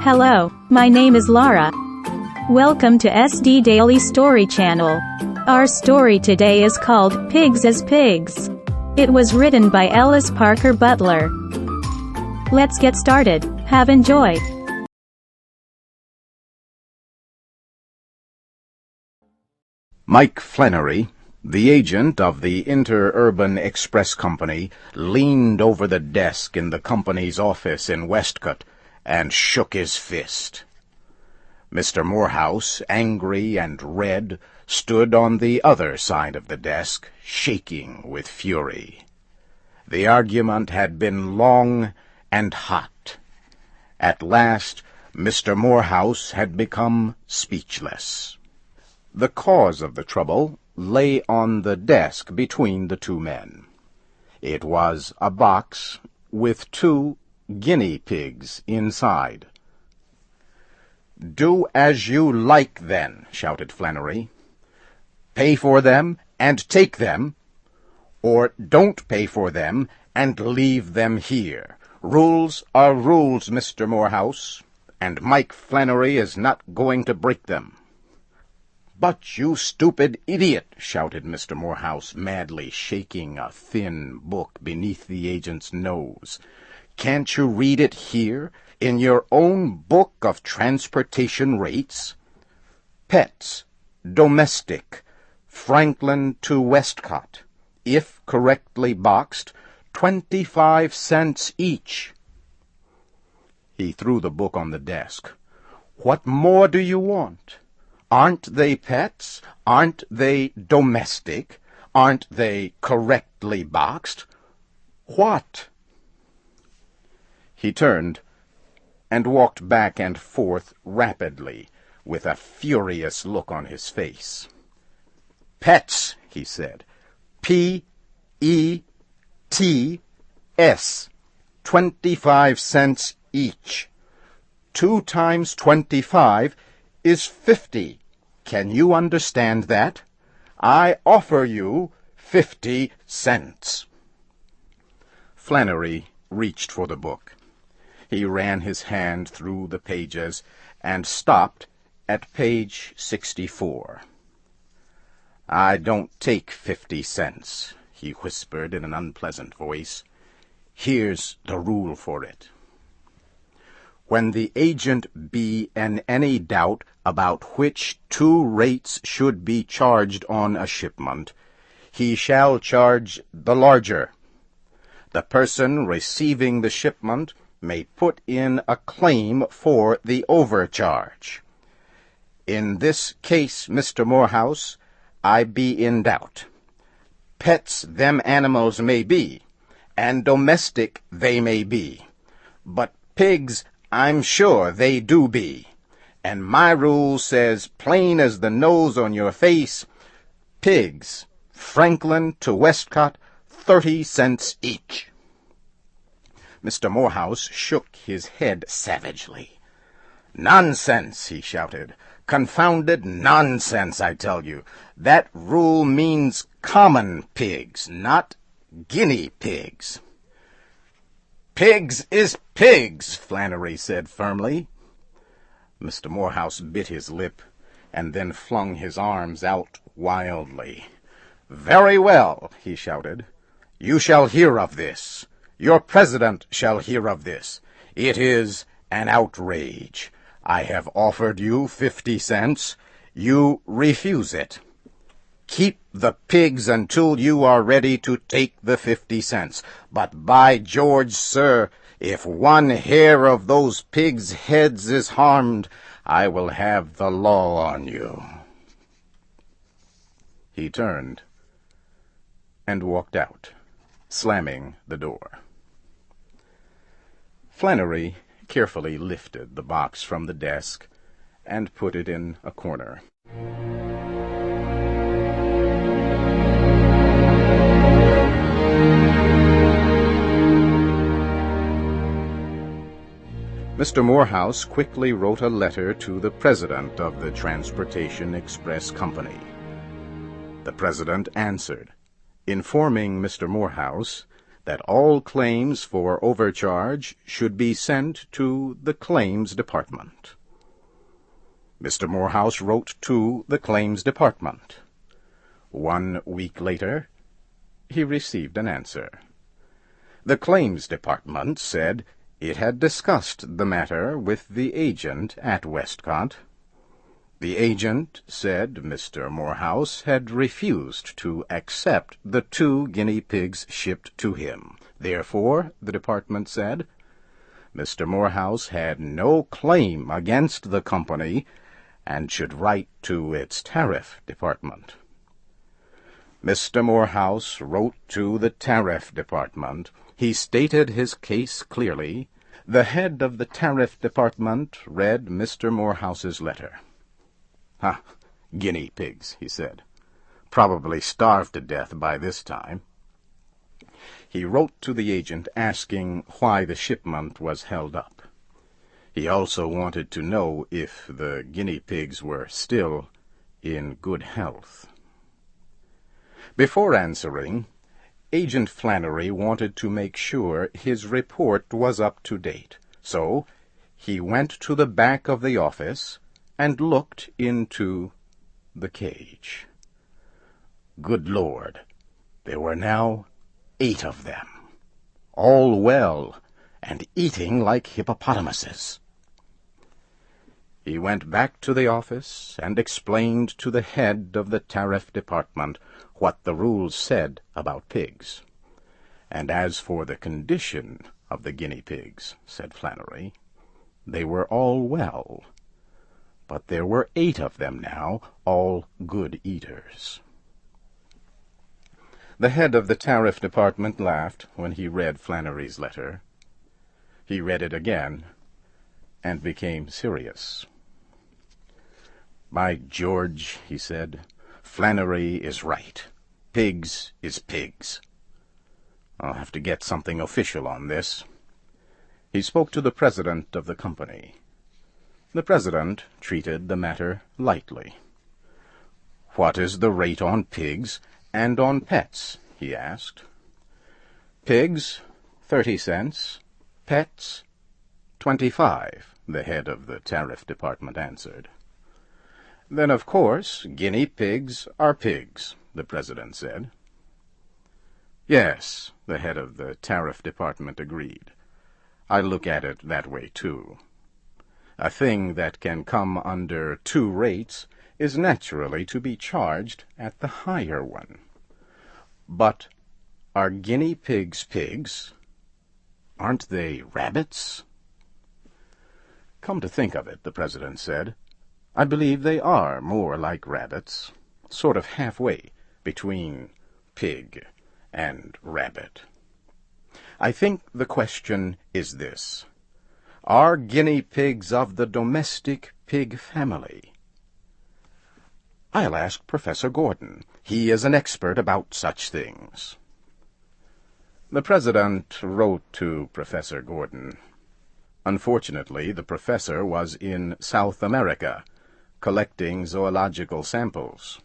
Hello, my name is Lara. Welcome to SD Daily Story Channel. Our story today is called Pigs as Pigs. It was written by Ellis Butler. Let's get started. Have enjoy. Mike Flannery, the agent of the Interurban Express Company, leaned over the desk in the company's office in Westcott and shook his fist. Mr. Morehouse, angry and red, stood on the other side of the desk, shaking with fury. The argument had been long and hot. At last, Mr. Morehouse had become speechless. The cause of the trouble lay on the desk between the two men. It was a box with 2 guinea pigs inside. "Do as you like, then," shouted Flannery. "Pay for them and take them, or don't pay for them and leave them here. Rules are rules, Mr. Morehouse, and Mike Flannery is not going to break them." "But you stupid idiot!" shouted Mr. Morehouse, madly shaking a thin book beneath the agent's nose. "Can't you read it here, in your own book of transportation rates? Pets, domestic, Franklin to Westcott, if correctly boxed, 25 cents each." He threw the book on the desk. "What more do you want? Aren't they pets? Aren't they domestic? Aren't they correctly boxed? What?" He turned and walked back and forth rapidly, with a furious look on his face. "Pets," he said. P-E-T-S. 25 cents each. 2 times 25 is 50. Can you understand that? I offer you 50 cents. Flannery reached for the book. He ran his hand through the pages and stopped at page 64. "I don't take 50 cents, he whispered in an unpleasant voice. "Here's the rule for it. When the agent be in any doubt about which 2 rates should be charged on a shipment, he shall charge the larger. The person receiving the shipment may put in a claim for the overcharge. In this case, Mr. Morehouse, I be in doubt. Pets them animals may be, and domestic they may be, but pigs I'm sure they do be, and my rule says plain as the nose on your face, pigs, Franklin to Westcott, 30 cents each." Mr. Morehouse shook his head savagely. "Nonsense!" he shouted. "Confounded nonsense, I tell you. That rule means common pigs, not guinea pigs." "Pigs is pigs," Flannery said firmly. Mr. Morehouse bit his lip and then flung his arms out wildly. "Very well," he shouted. "You shall hear of this. Your president shall hear of this. It is an outrage. I have offered you 50 cents. You refuse it. Keep the pigs until you are ready to take the 50 cents. But by George, sir, if one hair of those pigs' heads is harmed, I will have the law on you." He turned and walked out, slamming the door. Flannery carefully lifted the box from the desk and put it in a corner. Mr. Morehouse quickly wrote a letter to the president of the Transportation Express Company. The president answered, informing Mr. Morehouse that all claims for overcharge should be sent to the Claims Department. Mr. Morehouse wrote to the Claims Department. 1 week later, he received an answer. The Claims Department said it had discussed the matter with the agent at Westcott. The agent said Mr. Morehouse had refused to accept the 2 guinea pigs shipped to him. Therefore, the department said, Mr. Morehouse had no claim against the company and should write to its tariff department. Mr. Morehouse wrote to the tariff department. He stated his case clearly. The head of the tariff department read Mr. Morehouse's letter. Guinea pigs, he said. Probably starved to death by this time. He wrote to the agent asking why the shipment was held up. He also wanted to know if the guinea pigs were still in good health. Before answering, Agent Flannery wanted to make sure his report was up to date, so he went to the back of the office and looked into the cage. Good Lord, there were now 8 of them, all well and eating like hippopotamuses. He went back to the office and explained to the head of the tariff department what the rules said about pigs. And as for the condition of the guinea pigs, said Flannery, they were all well. But there were 8 of them now, all good eaters. The head of the tariff department laughed when he read Flannery's letter. He read it again and became serious. By George, he said, Flannery is right. Pigs is pigs. I'll have to get something official on this. He spoke to the president of the company. The president treated the matter lightly. What is the rate on pigs and on pets? He asked. Pigs, 30 cents. Pets, 25, the head of the tariff department answered. Then, of course, guinea pigs are pigs, the president said. Yes, the head of the tariff department agreed. I look at it that way, too. A thing that can come under 2 rates is naturally to be charged at the higher one. But are guinea pigs pigs? Aren't they rabbits? Come to think of it, the president said, I believe they are more like rabbits, sort of halfway between pig and rabbit. I think the question is this. Are guinea pigs of the domestic pig family? I'll ask Professor Gordon. He is an expert about such things. The president wrote to Professor Gordon. Unfortunately, the professor was in South America, collecting zoological samples.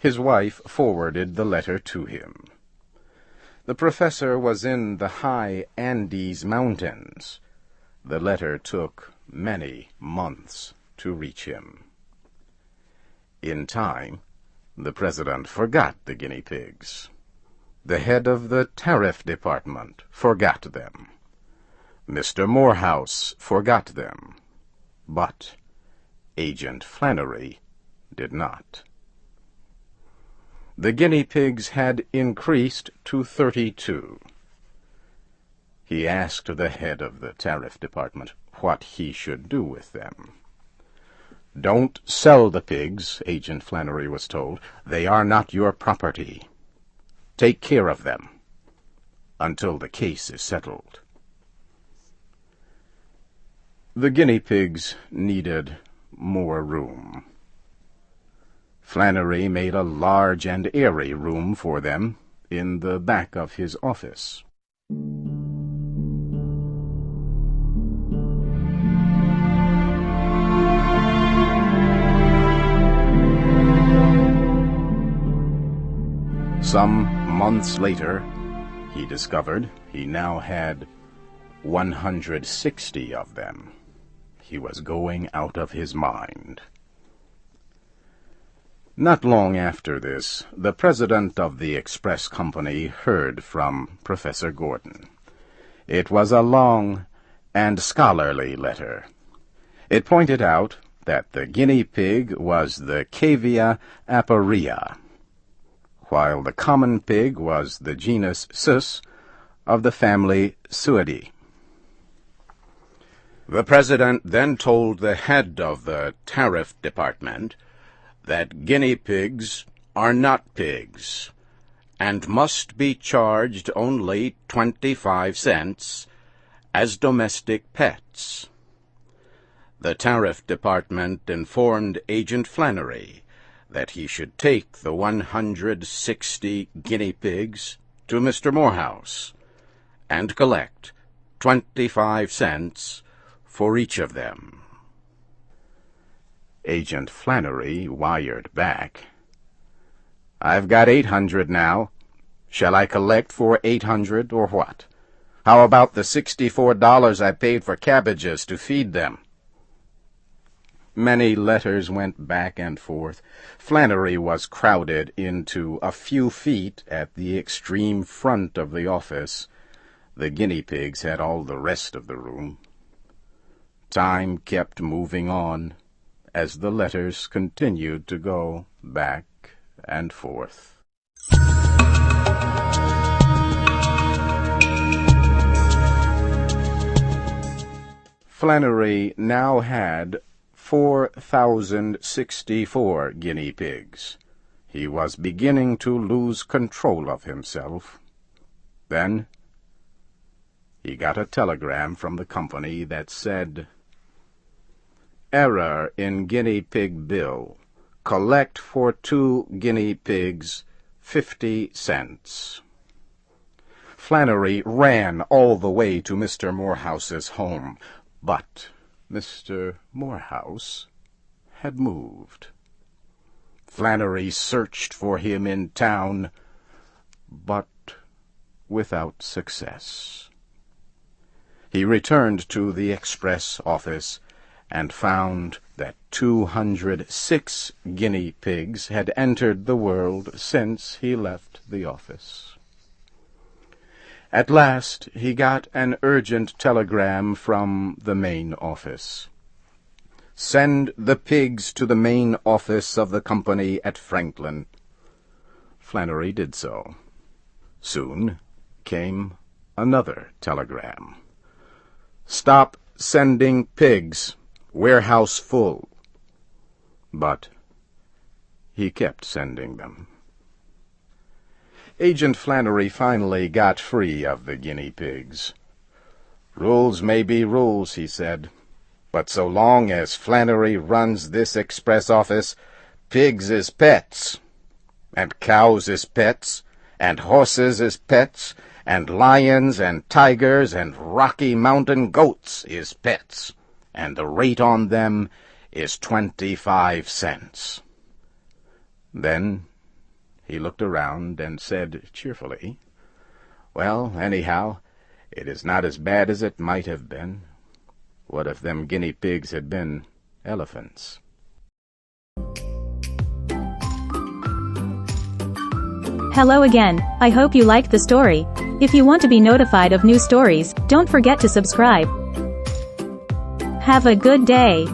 His wife forwarded the letter to him. The professor was in the high Andes Mountains. The letter took many months to reach him. In time, the president forgot the guinea pigs. The head of the tariff department forgot them. Mr. Morehouse forgot them. But Agent Flannery did not. The guinea pigs had increased to 32. He asked the head of the tariff department what he should do with them. Don't sell the pigs, Agent Flannery was told. They are not your property. Take care of them until the case is settled. The guinea pigs needed more room. Flannery made a large and airy room for them in the back of his office. Some months later, He discovered he now had 160 of them. He was going out of his mind. Not long after this, the president of the express company heard from Professor Gordon. It was a long and scholarly letter. It pointed out that the guinea pig was the Cavia aparea, while the common pig was the genus Sus of the family Suidae. The president then told the head of the tariff department that guinea pigs are not pigs and must be charged only 25 cents as domestic pets. The tariff department informed Agent Flannery that he should take the 160 guinea pigs to Mr. Morehouse and collect 25 cents for each of them. Agent Flannery wired back, "I've got 800 now. Shall I collect for 800 or what? How about the $64 I paid for cabbages to feed them?" Many letters went back and forth. Flannery was crowded into a few feet at the extreme front of the office. The guinea pigs had all the rest of the room. Time kept moving on as the letters continued to go back and forth. Flannery now had 4,064 guinea pigs. He was beginning to lose control of himself. Then he got a telegram from the company that said, "Error in guinea pig bill. Collect for 2 guinea pigs, 50 cents. Flannery ran all the way to Mr. Morehouse's home, but Mr. Morehouse had moved. Flannery searched for him in town, but without success. He returned to the express office and found that 206 guinea pigs had entered the world since he left the office. At last he got an urgent telegram from the main office. "Send the pigs to the main office of the company at Franklin." Flannery did so. Soon came another telegram. "Stop sending pigs. Warehouse full." But he kept sending them. Agent Flannery finally got free of the guinea pigs. "Rules may be rules," he said, "but so long as Flannery runs this express office, pigs is pets, and cows is pets, and horses is pets, and lions and tigers and Rocky Mountain goats is pets, and the rate on them is 25 cents. Then he looked around and said cheerfully, "Well, anyhow, it is not as bad as it might have been. What if them guinea pigs had been elephants?" Hello again. I hope you liked the story. If you want to be notified of new stories, don't forget to subscribe. Have a good day.